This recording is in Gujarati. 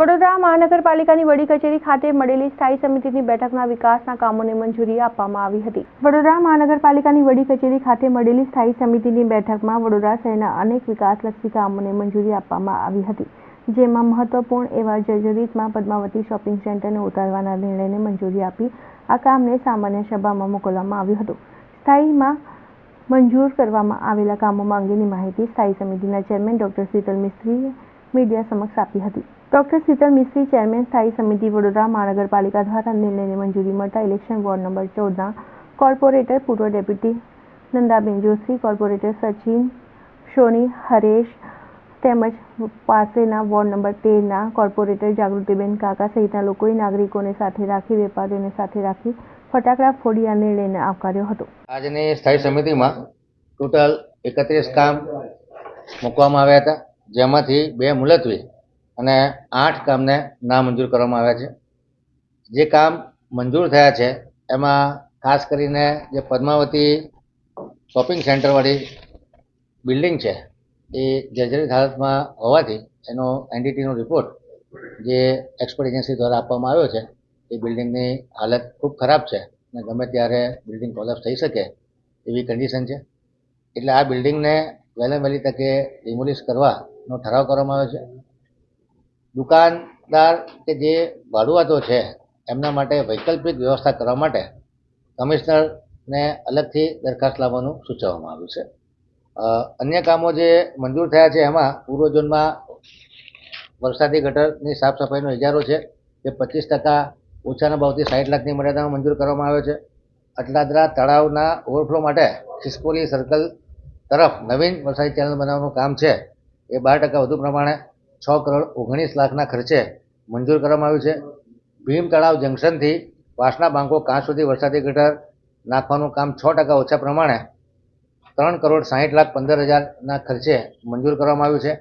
વડોદરા મહાનગરપાલિકાની વડી કચેરી ખાતે મળેલી સ્થાયી સમિતિની બેઠકમાં વિકાસના કામોને મંજૂરી આપવામાં આવી હતી. વડોદરા મહાનગરપાલિકાની વડી કચેરી ખાતે મળેલી સ્થાયી સમિતિની બેઠકમાં વડોદરા શહેરના અનેક વિકાસલક્ષી કામોને મંજૂરી આપવામાં આવી હતી, જેમાં મહત્વપૂર્ણ એવા જર્જરિતમાં પદ્માવતી શોપિંગ સેન્ટરને ઉતારવાના નિર્ણયને મંજૂરી આપી આ કામને સામાન્ય સભામાં મોકલવામાં આવ્યું હતું. સ્થાયીમાં મંજૂર કરવામાં આવેલા કામો અંગેની માહિતી સ્થાયી સમિતિના ચેરમેન ડોક્ટર શીતલ મિસ્ત્રીએ મીડિયા સમક્ષ આપી હતી. ડોક્ટર શીતલ મિસ્ત્રી, ચેરમેન, સ્થાયી સમિતિ, વડોદરા મહાનગરપાલિકા દ્વારા નિર્ણયને મંજૂરી મળતા ઇલેક્શન વોર્ડ નંબર 14ના કોર્પોરેટર પૂર્વ ડેપ્યુટી નંદાબેન જોશી, કોર્પોરેટર સચિન સોની, હરેશ તેમજ પાસેના વોર્ડ નંબર 13ના કોર્પોરેટર જાગૃતિબેન કાકા સહિતના લોકોએ નાગરિકોને સાથે રાખી, વેપારીઓને સાથે રાખી ફટાકડા ફોડી આ નિર્ણયને આવકાર્યો હતો. આજની સ્થાયી સમિતિમાં ટોટલ 31 કામ મૂકવામાં આવ્યા હતા, જેમાંથી 2 મુલતવી અને 8 કામને નામંજૂર કરવામાં આવ્યા છે. જે કામ મંજૂર થયા છે એમાં ખાસ કરીને જે પદ્માવતી શોપિંગ સેન્ટરવાળી બિલ્ડિંગ છે એ જર્જરિત હાલતમાં હોવાથી એનો એનડીટીનો રિપોર્ટ જે એક્સપર્ટ એજન્સી દ્વારા આપવામાં આવ્યો છે એ બિલ્ડિંગની હાલત ખૂબ ખરાબ છે અને ગમે ત્યારે બિલ્ડિંગ કોલેપ્સ થઈ શકે એવી કન્ડિશન છે. એટલે આ બિલ્ડિંગને વહેલી તકે ડિમોલિશ કરવાનો ઠરાવ કરવામાં આવ્યો છે. દુકાનદાર કે જે ભાડુઆતો છે એમના માટે વૈકલ્પિક વ્યવસ્થા કરવા માટે કમિશનરને અલગથી દરખાસ્ત લાવવાનું સૂચવવામાં આવ્યું છે. અન્ય કામો જે મંજૂર થયા છે એમાં પૂર્વ ઝોનમાં વરસાદી ગટરની સાફ સફાઈનો ઇજારો છે જે 25% ઓછાના ભાવથી 60 લાખની મર્યાદામાં મંજૂર કરવામાં આવ્યો છે. અટલાદરા તળાવના ઓવરફ્લો માટે ખિસકોલી સર્કલ તરફ નવીન વરસાદી ચેનલ બનાવવાનું કામ છે એ 12% વધુ પ્રમાણે 6,19,00,000ના ખર્ચે મંજૂર કરવામાં આવ્યું છે. ભીમ તળાવ જંકશનથી વાસણા બાંકો કાંચ સુધી વરસાદી ગટર નાખવાનું કામ 6% ઓછા પ્રમાણે 3,60,15,000ના ખર્ચે મંજૂર કરવામાં આવ્યું છે.